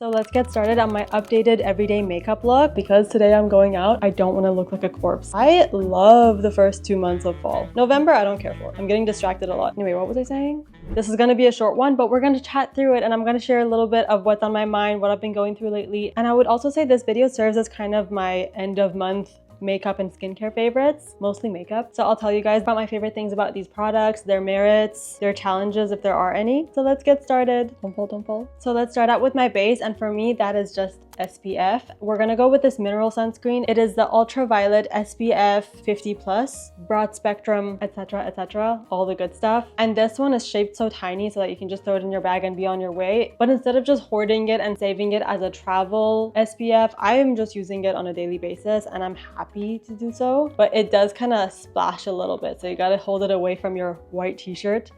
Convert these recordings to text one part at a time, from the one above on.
So let's get started on my updated everyday makeup look. Because today I'm going out, I don't want to look like a corpse. I love the first 2 months of fall. November, I don't care for. I'm getting distracted a lot. Anyway, what was I saying? This is going to be a short one, but we're going to chat through it and I'm going to share a little bit of what's on my mind, what I've been going through lately. And I would also say this video serves as kind of my end of month makeup and skincare favorites, mostly makeup. So I'll tell you guys about my favorite things about these products, their merits, their challenges if there are any. So let's get started. Don't fall. So let's start out with my base, and for me that is just SPF. We're gonna go with this mineral sunscreen. It is the ultraviolet SPF 50+, broad spectrum, etc, all the good stuff. And this one is shaped so tiny so that you can just throw it in your bag and be on your way. But instead of just hoarding it and saving it as a travel SPF, I am just using it on a daily basis and I'm happy to do so. But it does kind of splash a little bit, so you gotta hold it away from your white t-shirt.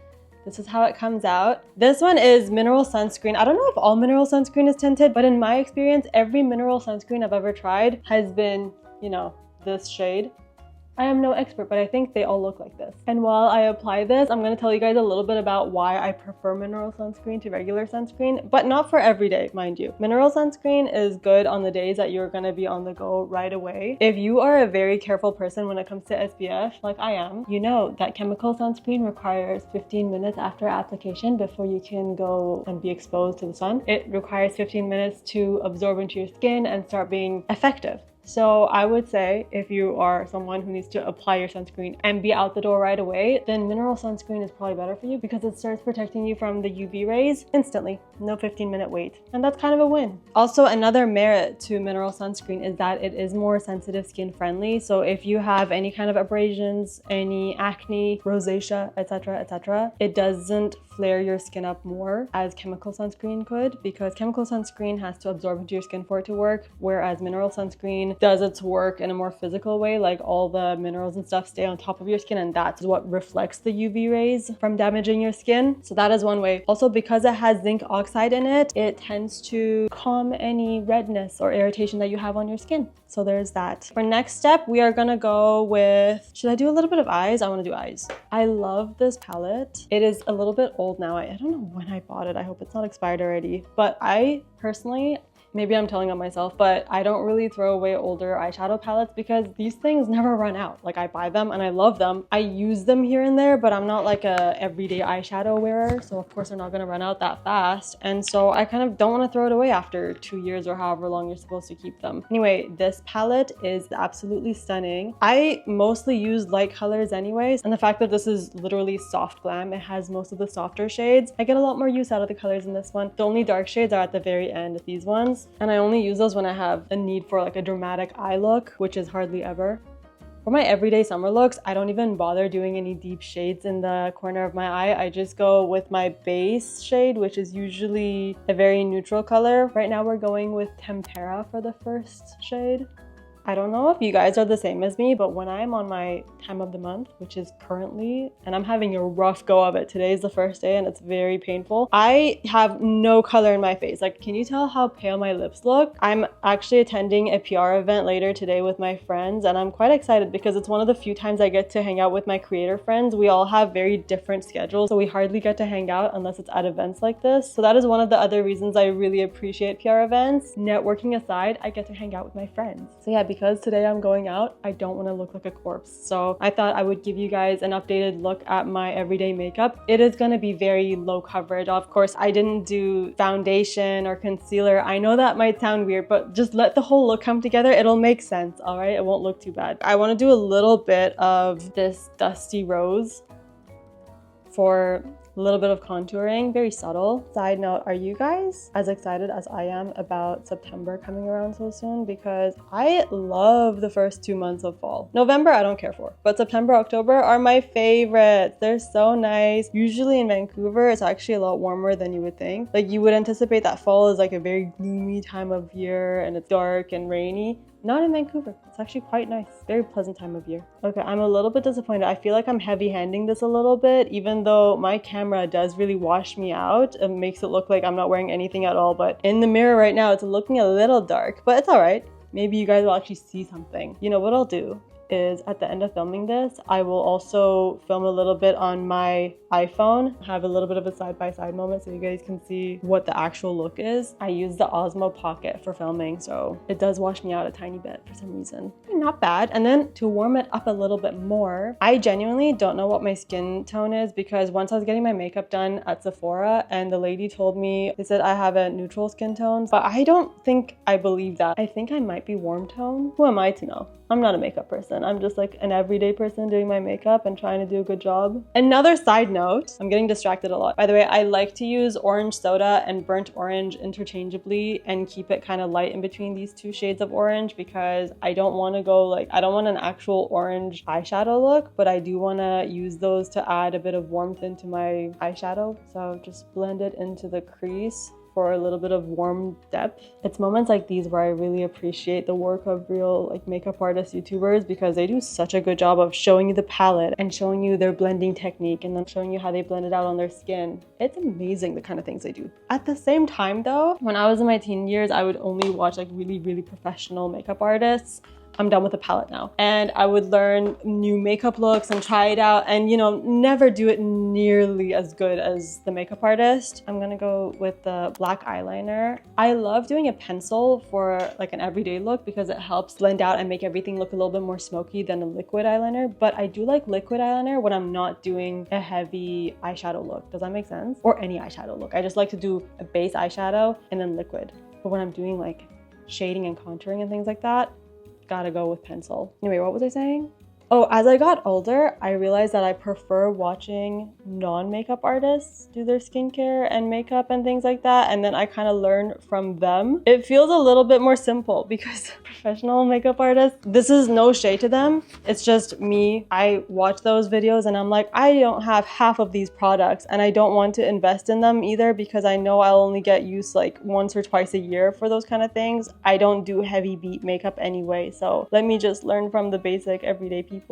This is how it comes out. This one is mineral sunscreen. I don't know if all mineral sunscreen is tinted, but in my experience, every mineral sunscreen I've ever tried has been, you know, this shade. I am no expert, but I think they all look like this. And while I apply this, I'm going to tell you guys a little bit about why I prefer mineral sunscreen to regular sunscreen, but not for every day, mind you. Mineral sunscreen is good on the days that you're going to be on the go right away. If you are a very careful person when it comes to SPF, like I am, you know that chemical sunscreen requires 15 minutes after application before you can go and be exposed to the sun. It requires 15 minutes to absorb into your skin and start being effective. So I would say if you are someone who needs to apply your sunscreen and be out the door right away, then mineral sunscreen is probably better for you because it starts protecting you from the UV rays instantly. No 15-minute wait. And that's kind of a win. Also, another merit to mineral sunscreen is that it is more sensitive skin friendly. So if you have any kind of abrasions, any acne, rosacea, etc, it doesn't flare your skin up more as chemical sunscreen could, because chemical sunscreen has to absorb into your skin for it to work, whereas mineral sunscreen does its work in a more physical way, like all the minerals and stuff stay on top of your skin and that's what reflects the UV rays from damaging your skin. So that is one way. Also, because it has zinc oxide in it, it tends to calm any redness or irritation that you have on your skin. So there's that. For next step, we are gonna go with, should I do a little bit of eyes? I wanna do eyes. I love this palette. It is a little bit old now. I don't know when I bought it. I hope it's not expired already. But I personally, maybe I'm telling on myself, but I don't really throw away older eyeshadow palettes because these things never run out. Like, I buy them and I love them. I use them here and there, but I'm not like a everyday eyeshadow wearer. So of course they're not gonna run out that fast. And so I kind of don't wanna throw it away after 2 years or however long you're supposed to keep them. Anyway, this palette is absolutely stunning. I mostly use light colors anyways. And the fact that this is literally soft glam, it has most of the softer shades. I get a lot more use out of the colors in this one. The only dark shades are at the very end of these ones. And I only use those when I have a need for like a dramatic eye look, which is hardly ever. For my everyday summer looks, I don't even bother doing any deep shades in the corner of my eye. I just go with my base shade, which is usually a very neutral color. Right now we're going with Tempera for the first shade. I don't know if you guys are the same as me, but when I'm on my time of the month, which is currently, and I'm having a rough go of it. Today is the first day and it's very painful. I have no color in my face. Like, can you tell how pale my lips look? I'm actually attending a PR event later today with my friends and I'm quite excited because it's one of the few times I get to hang out with my creator friends. We all have very different schedules, so we hardly get to hang out unless it's at events like this. So that is one of the other reasons I really appreciate PR events. Networking aside, I get to hang out with my friends. So yeah, because today I'm going out, I don't want to look like a corpse. So I thought I would give you guys an updated look at my everyday makeup. It is going to be very low coverage. Of course, I didn't do foundation or concealer. I know that might sound weird, but just let the whole look come together. It'll make sense, all right? It won't look too bad. I want to do a little bit of this dusty rose for a little bit of contouring, very subtle. Side note, are you guys as excited as I am about September coming around so soon? Because I love the first 2 months of fall. November, I don't care for, but September, October are my favorites. They're so nice. Usually in Vancouver, it's actually a lot warmer than you would think. Like, you would anticipate that fall is like a very gloomy time of year and it's dark and rainy. Not in Vancouver. It's actually quite nice. Very pleasant time of year. Okay, I'm a little bit disappointed. I feel like I'm heavy-handing this a little bit, even though my camera does really wash me out. It makes it look like I'm not wearing anything at all, but in the mirror right now, it's looking a little dark, but it's all right. Maybe you guys will actually see something. You know what I'll do is at the end of filming this, I will also film a little bit on my iPhone, have a little bit of a side-by-side moment so you guys can see what the actual look is. I use the Osmo Pocket for filming, so it does wash me out a tiny bit for some reason. Not bad. And then to warm it up a little bit more, I genuinely don't know what my skin tone is, because once I was getting my makeup done at Sephora and the lady told me, they said I have a neutral skin tone, but I don't think I believe that. I think I might be warm tone. Who am I to know? I'm not a makeup person. I'm just like an everyday person doing my makeup and trying to do a good job. Another side note, I'm getting distracted a lot. By the way, I like to use orange soda and burnt orange interchangeably and keep it kind of light in between these two shades of orange, because I don't want to go like, I don't want an actual orange eyeshadow look, but I do want to use those to add a bit of warmth into my eyeshadow. So just blend it into the crease for a little bit of warm depth. It's moments like these where I really appreciate the work of real like makeup artist YouTubers, because they do such a good job of showing you the palette and showing you their blending technique and then showing you how they blend it out on their skin. It's amazing the kind of things they do. At the same time though, when I was in my teen years, I would only watch like really professional makeup artists. I'm done with the palette now. And I would learn new makeup looks and try it out and, you know, never do it nearly as good as the makeup artist. I'm gonna go with the black eyeliner. I love doing a pencil for like an everyday look because it helps blend out and make everything look a little bit more smoky than a liquid eyeliner. But I do like liquid eyeliner when I'm not doing a heavy eyeshadow look. Does that make sense? Or any eyeshadow look. I just like to do a base eyeshadow and then liquid. But when I'm doing like shading and contouring and things like that, gotta go with pencil. Anyway, what was I saying? Oh, as I got older, I realized that I prefer watching non-makeup artists do their skincare and makeup and things like that. And then I kind of learn from them. It feels a little bit more simple because professional makeup artists, this is no shade to them. It's just me. I watch those videos and I'm like, I don't have half of these products and I don't want to invest in them either because I know I'll only get use like once or twice a year for those kind of things. I don't do heavy beat makeup anyway. So let me just learn from the basic everyday people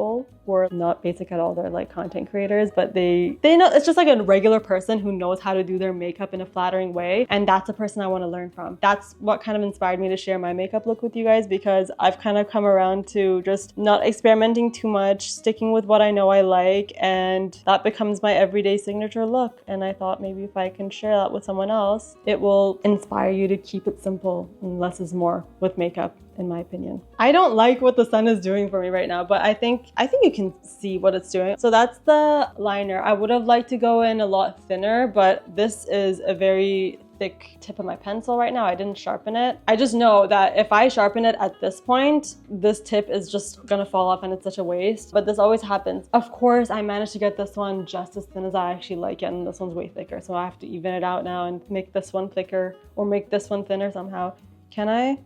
who are not basic at all. They're like content creators, but they know it's just like a regular person who knows how to do their makeup in a flattering way. And that's a person I want to learn from. That's what kind of inspired me to share my makeup look with you guys, because I've kind of come around to just not experimenting too much, sticking with what I know I like, and that becomes my everyday signature look. And I thought maybe if I can share that with someone else, it will inspire you to keep it simple and less is more with makeup, in my opinion. I don't like what the sun is doing for me right now, but I think you can see what it's doing. So that's the liner. I would have liked to go in a lot thinner, but this is a very thick tip of my pencil right now. I didn't sharpen it. I just know that if I sharpen it at this point, this tip is just gonna fall off and it's such a waste. But this always happens. Of course, I managed to get this one just as thin as I actually like it, and this one's way thicker. So I have to even it out now and make this one thicker or make this one thinner somehow. Can I?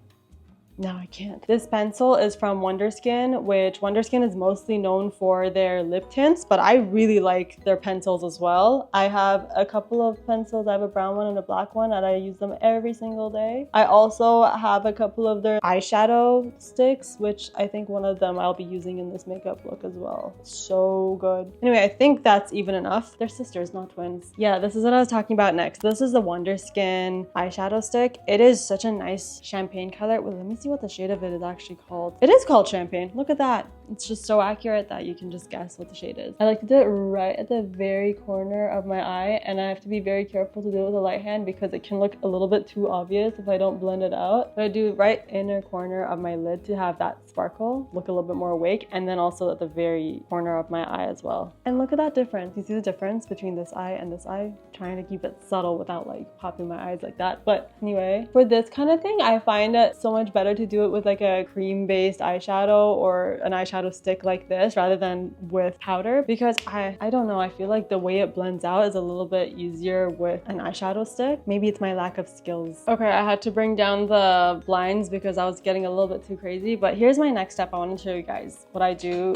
No, I can't. This pencil is from Wonderskin, which Wonderskin is mostly known for their lip tints, but I really like their pencils as well. I have a couple of pencils. I have a brown one and a black one, and I use them every single day. I also have a couple of their eyeshadow sticks, which I think one of them I'll be using in this makeup look as well. So good. Anyway, I think that's even enough. They're sisters, not twins. Yeah, this is what I was talking about next. This is the Wonderskin eyeshadow stick. It is such a nice champagne color. Well, let me see what the shade of it is actually called. It is called Champagne. Look at that. It's just so accurate that you can just guess what the shade is. I like to do it right at the very corner of my eye, and I have to be very careful to do it with a light hand because it can look a little bit too obvious if I don't blend it out. But I do right inner corner of my lid to have that sparkle, look a little bit more awake, and then also at the very corner of my eye as well. And look at that difference. You see the difference between this eye and this eye? Trying to keep it subtle without like popping my eyes like that. But anyway, for this kind of thing, I find it so much better to do it with like a cream-based eyeshadow or an eyeshadow stick like this rather than with powder, because I don't know, I feel like the way it blends out is a little bit easier with an eyeshadow stick. Maybe it's my lack of skills. Okay, I had to bring down the blinds because I was getting a little bit too crazy, but here's my next step. I want to show you guys what I do.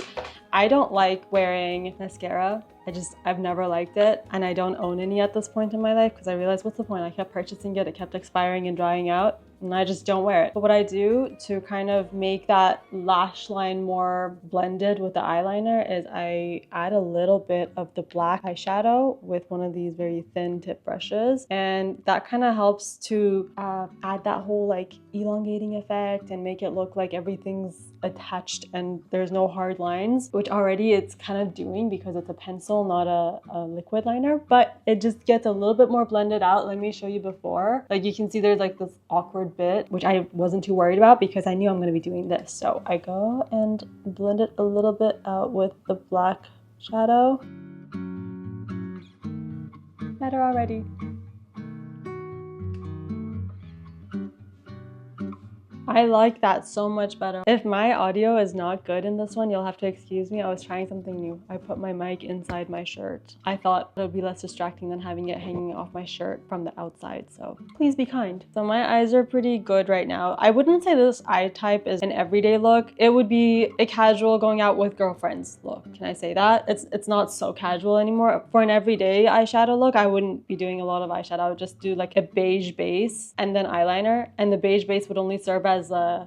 I don't like wearing mascara. I've never liked it, and I don't own any at this point in my life because I realized what's the point? I kept purchasing it, it kept expiring and drying out. and I just don't wear it. But what I do to kind of make that lash line more blended with the eyeliner is I add a little bit of the black eyeshadow with one of these very thin tip brushes, and that kind of helps to add that whole like elongating effect and make it look like everything's attached and there's no hard lines, which already it's kind of doing because it's a pencil, not a liquid liner, but it just gets a little bit more blended out. Let me show you before. Like you can see there's like this awkward bit, which I wasn't too worried about because I knew I'm going to be doing this. So I go and blend it a little bit out with the black shadow. Better already. I like that so much better. If my audio is not good in this one, you'll have to excuse me. I was trying something new. I put my mic inside my shirt. I thought it would be less distracting than having it hanging off my shirt from the outside, so please be kind. So my eyes are pretty good right now. I wouldn't say this eye type is an everyday look. It would be a casual going out with girlfriends look. Can I say that? It's not so casual anymore. For an everyday eyeshadow look, I wouldn't be doing a lot of eyeshadow. I would just do like a beige base and then eyeliner, and the beige base would only serve as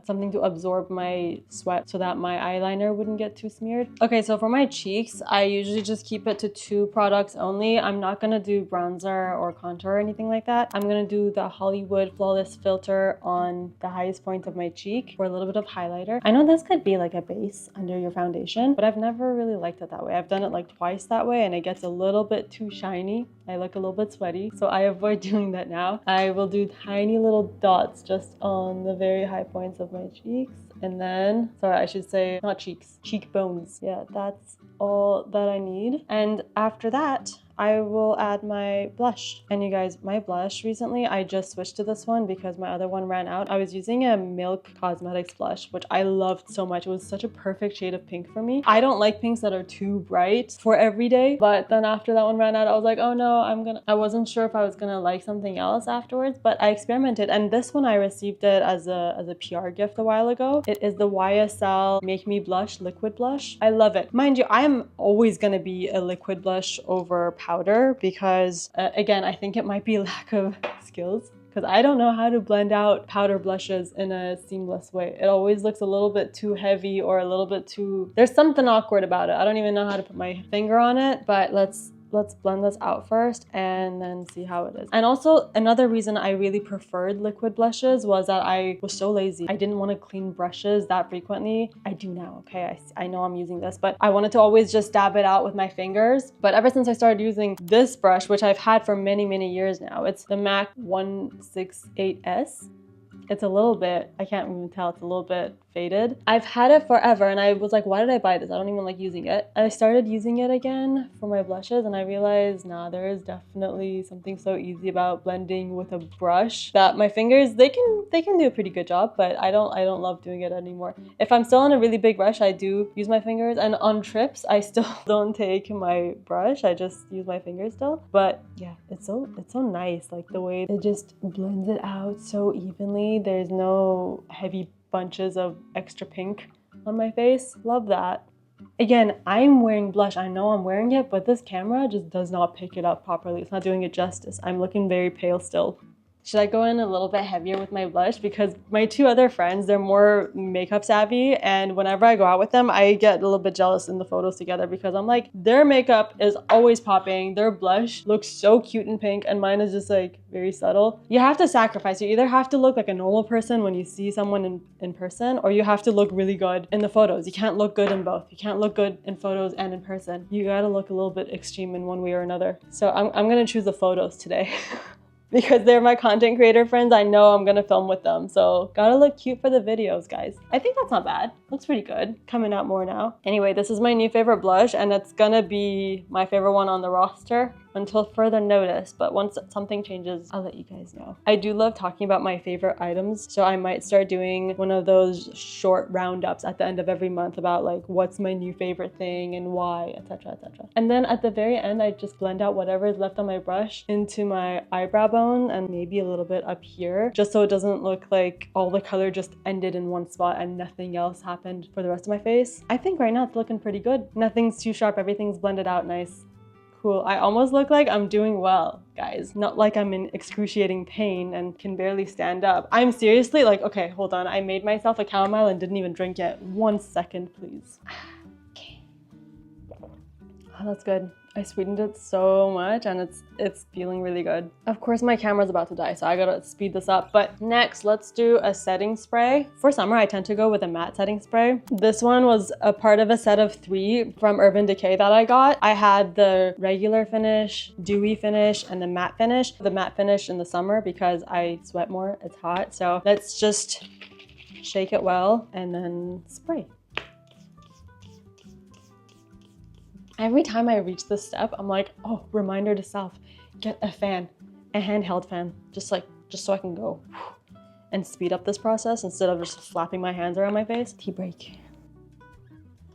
something to absorb my sweat so that my eyeliner wouldn't get too smeared. Okay, so for my cheeks, I usually just keep it to 2 products only. I'm not gonna do bronzer or contour or anything like that. I'm gonna do the Hollywood Flawless Filter on the highest point of my cheek for a little bit of highlighter. I know this could be like a base under your foundation, but I've never really liked it that way. I've done it like twice that way and it gets a little bit too shiny. I look a little bit sweaty, so I avoid doing that now. I will do tiny little dots just on the very high points of my cheeks, and then, sorry, I should say not cheeks, cheekbones. Yeah, that's all that I need. And after that, I will add my blush. And you guys, my blush recently, I just switched to this one because my other one ran out. I was using a Milk Cosmetics blush, which I loved so much. It was such a perfect shade of pink for me. I don't like pinks that are too bright for every day, but then after that one ran out, I was like, oh no, I wasn't sure if I was gonna like something else afterwards, but I experimented, and this one I received it as a PR gift a while ago. It is the YSL Make Me Blush liquid blush. I love it. Mind you, I am always gonna be a liquid blush over powder because again, I think it might be lack of skills because I don't know how to blend out powder blushes in a seamless way. It always looks a little bit too heavy or a little bit too, there's something awkward about it. I don't even know how to put my finger on it, but let's blend this out first and then see how it is. And also another reason I really preferred liquid blushes was that I was so lazy. I didn't want to clean brushes that frequently. I do now, okay? I know I'm using this, but I wanted to always just dab it out with my fingers. But ever since I started using this brush, which I've had for many, many years now, it's the MAC 168S. It's a little bit, I can't even tell, it's a little bit faded. I've had it forever and I was like, why did I buy this? I don't even like using it. I started using it again for my blushes and I realized, nah, there is definitely something so easy about blending with a brush that my fingers, they can do a pretty good job, but I don't love doing it anymore. If I'm still on a really big brush, I do use my fingers, and on trips, I still don't take my brush. I just use my fingers still. But yeah, it's so nice, like the way it just blends it out so evenly. There's no heavy bunches of extra pink on my face. Love that. Again, I'm wearing blush. I know I'm wearing it, but this camera just does not pick it up properly. It's not doing it justice. I'm looking very pale still. Should I go in a little bit heavier with my blush? Because my 2 other friends, they're more makeup savvy, and whenever I go out with them, I get a little bit jealous in the photos together because I'm like, their makeup is always popping, their blush looks so cute and pink, and mine is just like very subtle. You have to sacrifice. You either have to look like a normal person when you see someone in person, or you have to look really good in the photos. You can't look good in both. You can't look good in photos and in person. You gotta look a little bit extreme in one way or another. So I'm gonna choose the photos today. Because they're my content creator friends, I know I'm gonna film with them. So gotta look cute for the videos, guys. I think that's not bad. Looks pretty good. Coming out more now. Anyway, this is my new favorite blush and it's gonna be my favorite one on the roster until further notice. But once something changes, I'll let you guys know. I do love talking about my favorite items. So I might start doing one of those short roundups at the end of every month about like what's my new favorite thing and why, etc, etc. And then at the very end, I just blend out whatever is left on my brush into my eyebrow bone and maybe a little bit up here, just so it doesn't look like all the color just ended in one spot and nothing else happened for the rest of my face. I think right now it's looking pretty good. Nothing's too sharp, everything's blended out nice. Cool. I almost look like I'm doing well, guys. Not like I'm in excruciating pain and can barely stand up. I'm seriously like, okay, hold on. I made myself a chamomile and didn't even drink yet. 1 second, please. Okay. Oh, that's good. I sweetened it so much and it's feeling really good. Of course, my camera's about to die, so I gotta speed this up. But next, let's do a setting spray. For summer, I tend to go with a matte setting spray. This one was a part of a set of 3 from Urban Decay that I got. I had the regular finish, dewy finish, and the matte finish. The matte finish in the summer because I sweat more, it's hot. So let's just shake it well and then spray. Every time I reach this step, I'm like, oh, reminder to self, get a fan, a handheld fan, just so I can go and speed up this process instead of just flapping my hands around my face. Tea break.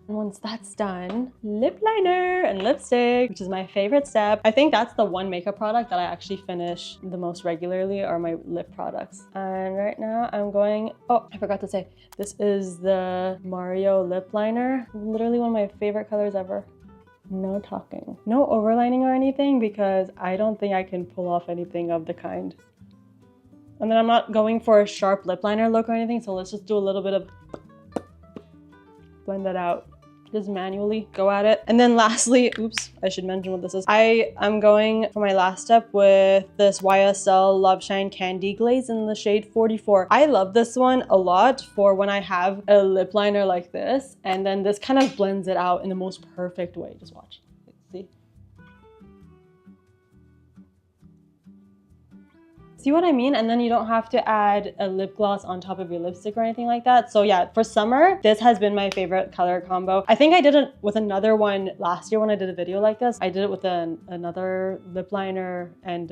And once that's done, lip liner and lipstick, which is my favorite step. I think that's the one makeup product that I actually finish the most regularly are my lip products. And right now I'm going, oh, I forgot to say, this is the Mario lip liner. Literally one of my favorite colors ever. No talking. No overlining or anything because I don't think I can pull off anything of the kind. And then I'm not going for a sharp lip liner look or anything, so let's just do a little bit of blend that out. Just manually go at it. And then lastly, oops, I should mention what this is. I am going for my last step with this YSL Love Shine Candy Glaze in the shade 44. I love this one a lot for when I have a lip liner like this. And then this kind of blends it out in the most perfect way. Just watch. See? See what I mean? And then you don't have to add a lip gloss on top of your lipstick or anything like that. So yeah, for summer, this has been my favorite color combo. I think I did it with another one last year when I did a video like this. I did it with another lip liner and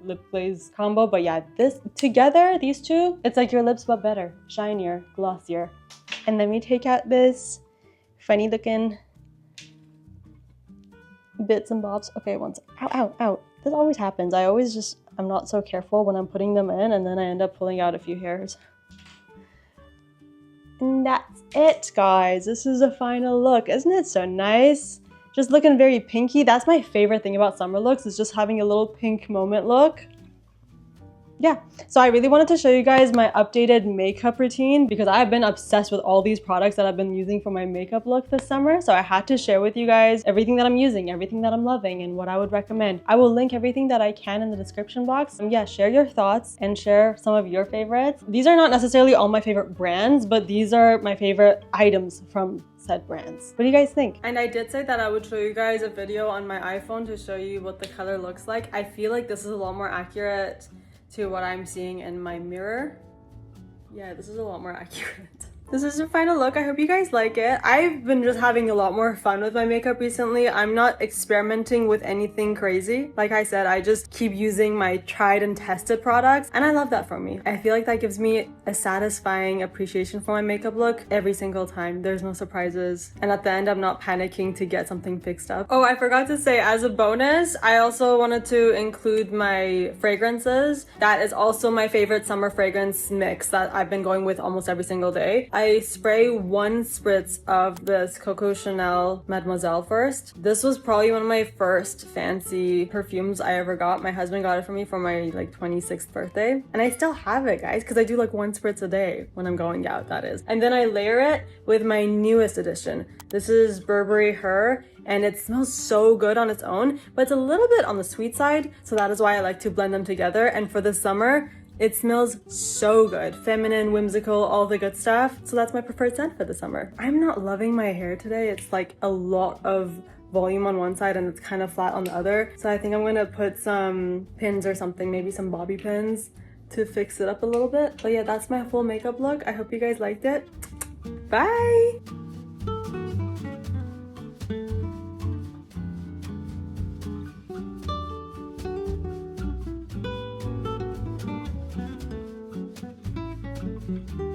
lip glaze combo. But yeah, this together, these two, it's like your lips but better, shinier, glossier. And then we take out this funny looking bits and bobs. Okay, once, ow, ow, ow. This always happens. I'm not so careful when I'm putting them in and then I end up pulling out a few hairs. And that's it, guys. This is the final look. Isn't it so nice? Just looking very pinky. That's my favorite thing about summer looks is just having a little pink moment look. Yeah, so I really wanted to show you guys my updated makeup routine because I've been obsessed with all these products that I've been using for my makeup look this summer. So I had to share with you guys everything that I'm using, everything that I'm loving, and what I would recommend. I will link everything that I can in the description box. Yeah, share your thoughts and share some of your favorites. These are not necessarily all my favorite brands, but these are my favorite items from said brands. What do you guys think? And I did say that I would show you guys a video on my iPhone to show you what the color looks like. I feel like this is a lot more accurate to what I'm seeing in my mirror. Yeah, this is a lot more accurate. This is the final look. I hope you guys like it. I've been just having a lot more fun with my makeup recently. I'm not experimenting with anything crazy. Like I said, I just keep using my tried and tested products, and I love that for me. I feel like that gives me a satisfying appreciation for my makeup look every single time. There's no surprises, and at the end, I'm not panicking to get something fixed up. Oh, I forgot to say, as a bonus, I also wanted to include my fragrances. That is also my favorite summer fragrance mix that I've been going with almost every single day. I spray 1 spritz of this Coco Chanel Mademoiselle first. This was probably one of my first fancy perfumes I ever got. My husband got it for me for my like 26th birthday. And I still have it, guys, because I do like 1 spritz a day when I'm going out, that is. And then I layer it with my newest addition. This is Burberry Her, and it smells so good on its own, but it's a little bit on the sweet side, so that is why I like to blend them together. And for the summer, it smells so good. Feminine, whimsical, all the good stuff. So that's my preferred scent for the summer. I'm not loving my hair today. It's like a lot of volume on one side and it's kind of flat on the other. So I think I'm gonna put some pins or something, maybe some bobby pins to fix it up a little bit. But yeah, that's my full makeup look. I hope you guys liked it. Bye! Mm-hmm.